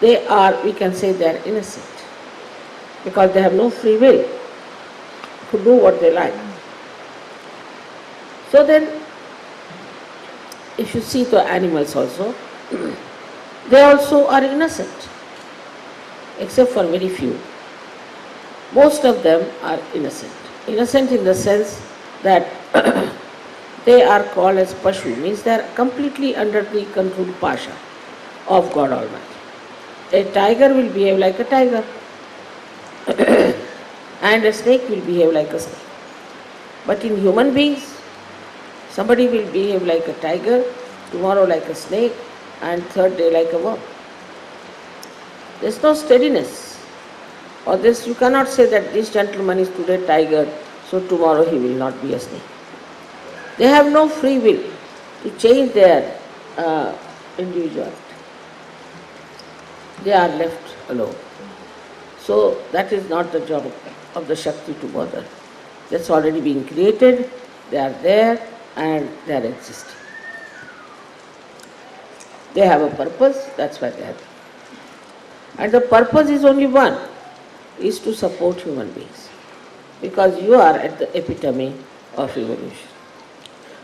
they are, we can say they are innocent because they have no free will to do what they like. So then, if you see the animals also, they also are innocent, except for very few. Most of them are innocent. Innocent in the sense that they are called as Pashu, means they are completely under the control Pasha of God Almighty. A tiger will behave like a tiger, and a snake will behave like a snake. But in human beings, somebody will behave like a tiger, tomorrow like a snake, and third day like a worm. There's no steadiness. Or this, you cannot say that this gentleman is today tiger, so tomorrow he will not be a snake. They have no free will to change their individuality. They are left alone. So that is not the job of the Shakti to bother. That's already been created, they are there and they are existing. They have a purpose, that's why they are there. And the purpose is only one, is to support human beings. Because you are at the epitome of evolution.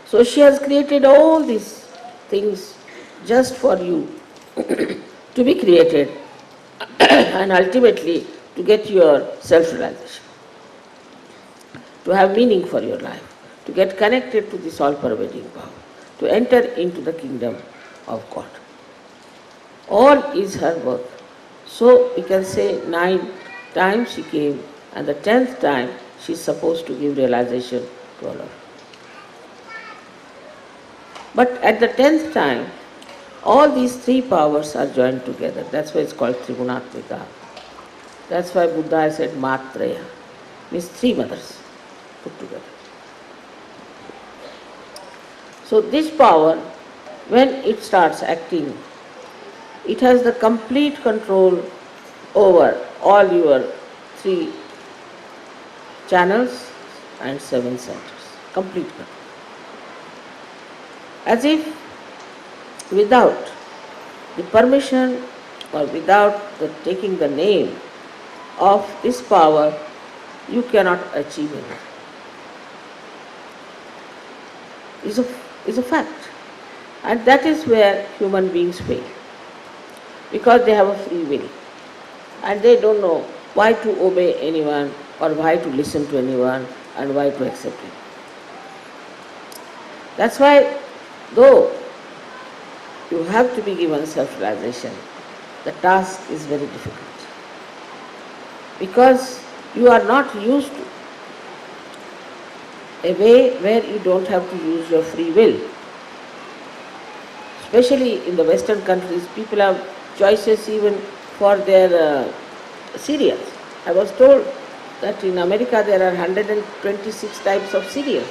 So she has created all these things just for you to be created and ultimately to get your self-realization, to have meaning for your life, to get connected to this all-pervading power, to enter into the kingdom of God. All is her work. So we can say 9 times she came, and the 10th time she is supposed to give realization to all of you. But at the 10th time, all these 3 powers are joined together. That's why it's called Trigunatmika. That's why Buddha said Matraya, means 3 mothers put together. So this power, when it starts acting, it has the complete control over all your 3 channels and 7 centers. Complete control. As if without the permission or without the taking the name of this power, you cannot achieve it. Is a fact. And that is where human beings fail. Because they have a free will. And they don't know why to obey anyone or why to listen to anyone and why to accept it. That's why, though you have to be given self-realization, the task is very difficult. Because you are not used to a way where you don't have to use your free will. Especially in the Western countries, people have choices even for their cereals. I was told that in America there are 126 types of cereals.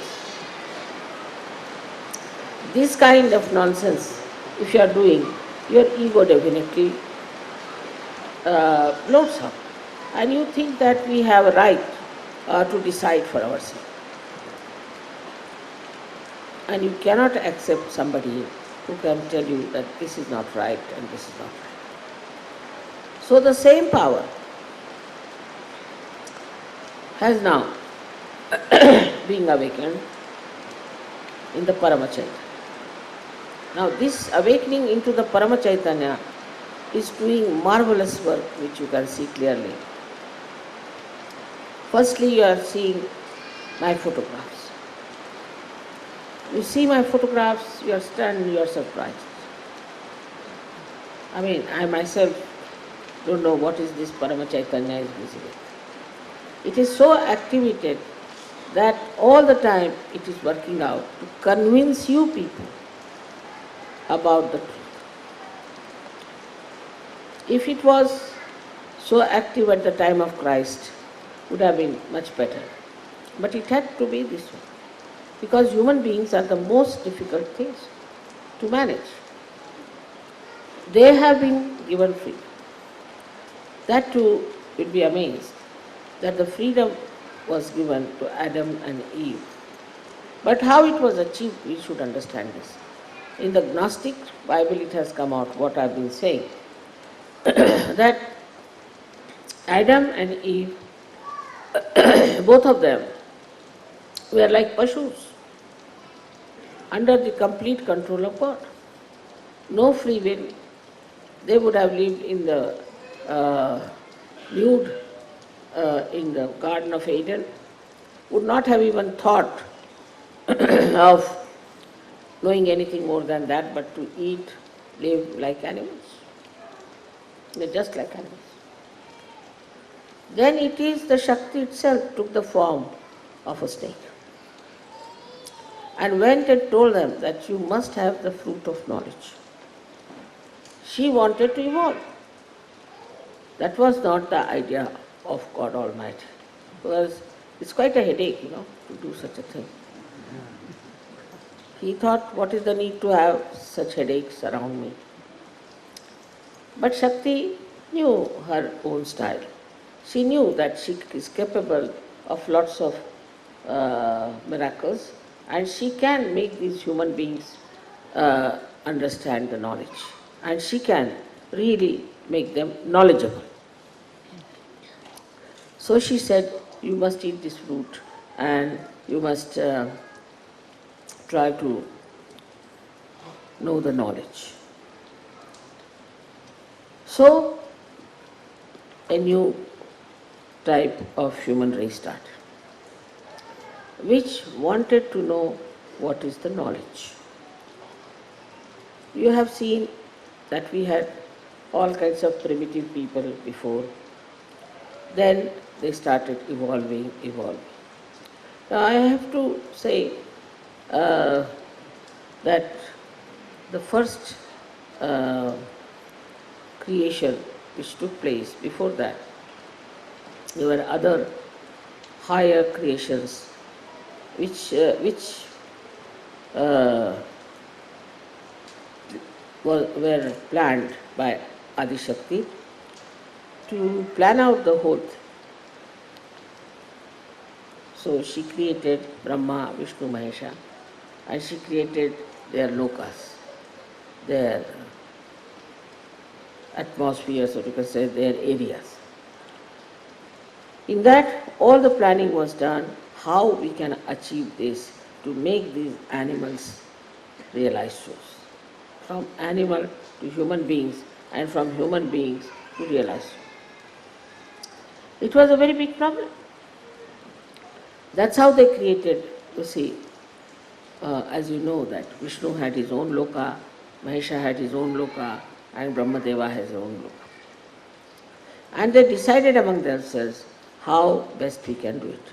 This kind of nonsense, if you are doing, your ego definitely blows up. And you think that we have a right to decide for ourselves. And you cannot accept somebody who can tell you that this is not right and this is not right. So the same power has now been awakened in the Paramachaitanya. Now this awakening into the Paramachaitanya is doing marvelous work, which you can see clearly. Firstly, you are seeing my photographs. You see my photographs, you are stunned, you are surprised. I mean, I myself don't know what is this Paramachaitanya is busy with. It is so activated that all the time it is working out to convince you people about the truth. If it was so active at the time of Christ, would have been much better. But it had to be this way. Because human beings are the most difficult things to manage. They have been given freedom. That too will be amazed that the freedom was given to Adam and Eve. But how it was achieved, we should understand this. In the Gnostic Bible it has come out, what I have been saying, that Adam and Eve, both of them, were like Pashus, under the complete control of God. No free will. They would have lived in the nude in the Garden of Eden, would not have even thought of knowing anything more than that, but to eat, live like animals. They're just like animals. Then it is the Shakti itself took the form of a snake and went and told them that you must have the fruit of knowledge. She wanted to evolve. That was not the idea of God Almighty. Because it's quite a headache, to do such a thing. He thought, what is the need to have such headaches around me? But Shakti knew her own style. She knew that she is capable of lots of miracles, and she can make these human beings understand the knowledge, and she can really make them knowledgeable. So she said, you must eat this fruit and you must try to know the knowledge. So a new type of human race started, which wanted to know what is the knowledge. You have seen that we had all kinds of primitive people before. Then they started evolving. Now I have to say that the first creation which took place before that, there were other higher creations which were planned by Adi Shakti to plan out the whole thing. So she created Brahma, Vishnu, Mahesha, and she created their lokas, their atmospheres, or you can say their areas. In that, all the planning was done, how we can achieve this to make these animals realize souls. From animal to human beings, and from human beings to realize souls. It was a very big problem. That's how they created, you see, as you know that Vishnu had his own loka, Mahesha had his own loka, and Brahmadeva has his own loka. And they decided among themselves how best we can do it.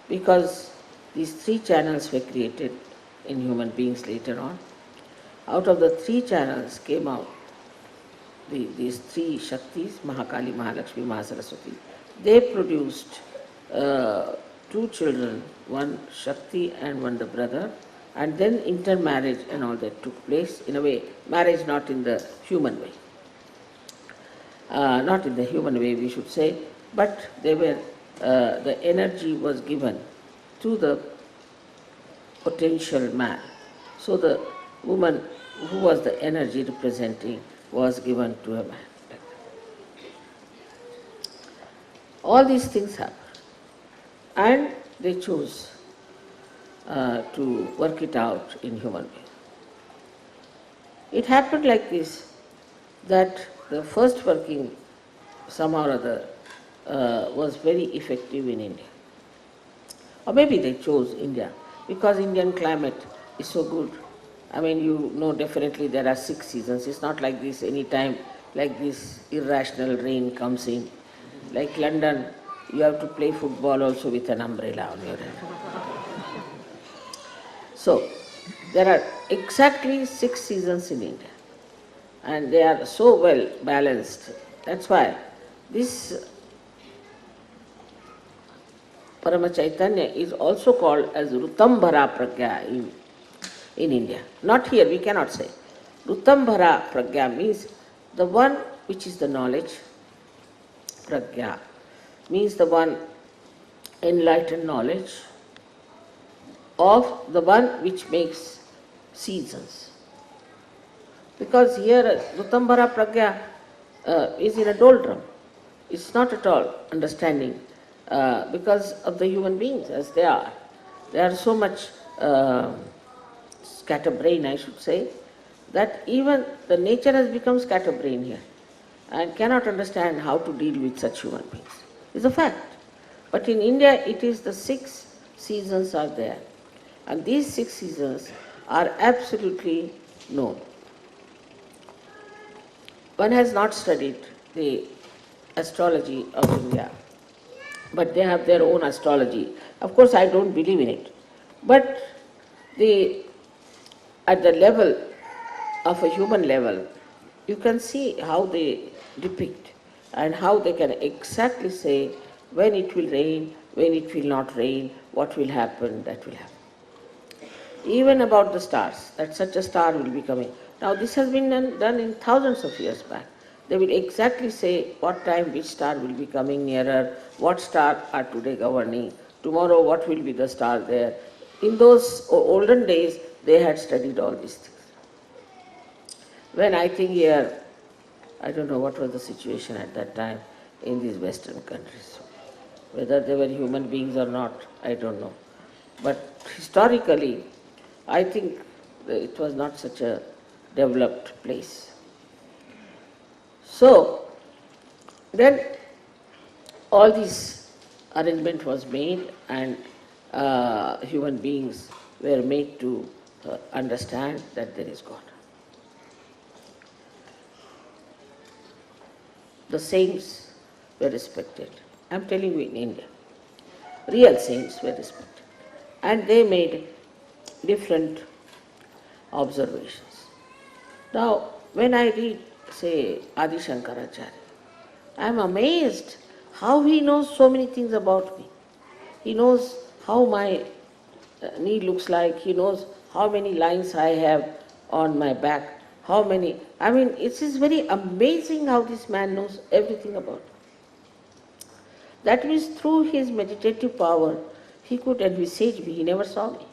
Because these three channels were created in human beings later on. Out of the three channels came out these three Shaktis, Mahakali, Mahalakshmi, Mahasaraswati. They produced two children, one Shakti and one the brother, and then intermarriage and all that took place. In a way, marriage not in the human way. Not in the human way we should say, but they were, the energy was given to the potential man. So the woman who was the energy representing was given to a man. All these things happen. And they chose to work it out in human being. It happened like this, that the first working somehow or other was very effective in India. Or maybe they chose India because Indian climate is so good. I mean, you know definitely there are 6 seasons. It's not like this any time like this irrational rain comes in. Like London, you have to play football also with an umbrella on your head. So, there are exactly 6 seasons in India. And they are so well balanced. That's why this Parama Chaitanya is also called as Rutambhara Pragya in India. Not here, we cannot say. Rutambhara Pragya means the one which is the knowledge. Pragya means the one enlightened knowledge of the one which makes seasons. Because here Rutambhara Pragya is in a doldrum. It's not at all understanding because of the human beings as they are. They are so much scatterbrain, I should say, that even the nature has become scatterbrain here and cannot understand how to deal with such human beings. It's a fact. But in India, it is the 6 seasons are there. And these 6 seasons are absolutely known. One has not studied the astrology of India, but they have their own astrology. Of course, I don't believe in it. But at the level of a human level, you can see how they depict and how they can exactly say when it will rain, when it will not rain, what will happen, that will happen. Even about the stars, that such a star will be coming. Now this has been done in thousands of years back. They will exactly say what time which star will be coming nearer, what star are today governing, tomorrow what will be the star there. In those olden days, they had studied all these things. When I think here, I don't know what was the situation at that time in these Western countries. Whether they were human beings or not, I don't know. But historically, I think it was not such a developed place. So, then all this arrangement was made and human beings were made to understand that there is God. The saints were respected. I am telling you in India. Real saints were respected. And they made different observations. Now, when I read, say, Adi Shankaracharya, I am amazed how he knows so many things about me. He knows how my knee looks like, he knows how many lines I have on my back, how many. I mean, it is very amazing how this man knows everything about me. That means through his meditative power, he could envisage me, he never saw me.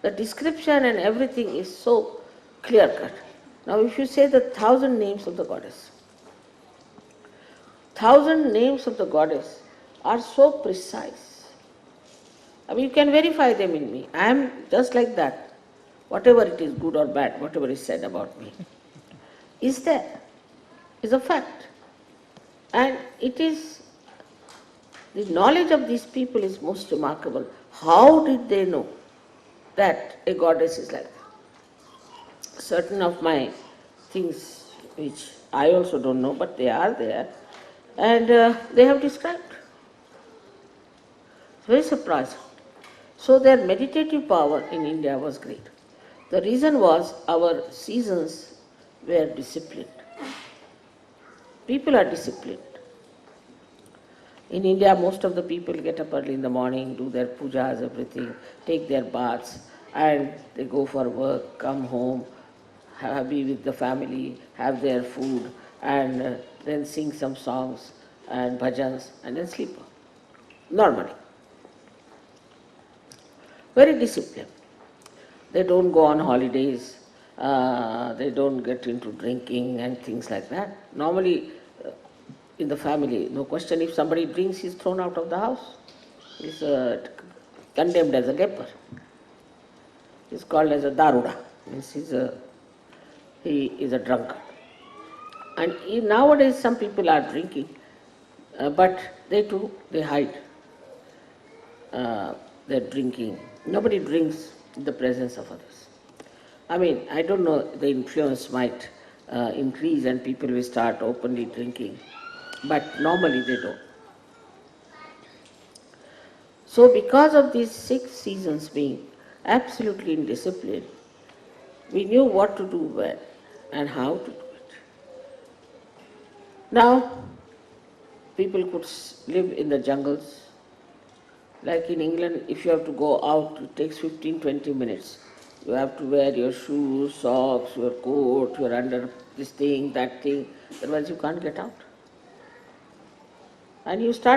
The description and everything is so clear-cut. Now if you say the 1,000 names of the goddess, 1,000 names of the goddess are so precise. I mean, you can verify them in me. I am just like that. Whatever it is, good or bad, whatever is said about me, is there, is a fact. And it is, the knowledge of these people is most remarkable. How did they know that a goddess is like that? Certain of my things which I also don't know, but they are there, and they have described. It's very surprising. So their meditative power in India was great. The reason was our seasons were disciplined. People are disciplined. In India, most of the people get up early in the morning, do their pujas, everything, take their baths, and they go for work, come home, be with the family, have their food, and then sing some songs and bhajans, and then sleep. Normally. Very disciplined. They don't go on holidays, they don't get into drinking and things like that. Normally, in the family, no question, if somebody drinks, he's thrown out of the house. He's condemned as a leper. He's called as a daruda, means he is a drunkard. And nowadays some people are drinking, but they too, they hide their drinking. Nobody drinks in the presence of others. I mean, I don't know, the influence might increase and people will start openly drinking, but normally they don't. So because of these 6 seasons being absolutely in discipline, we knew what to do when and how to do it. Now, people could live in the jungles. Like in England, if you have to go out, it takes 15-20 minutes. You have to wear your shoes, socks, your coat, your under this thing, that thing, otherwise you can't get out. And you start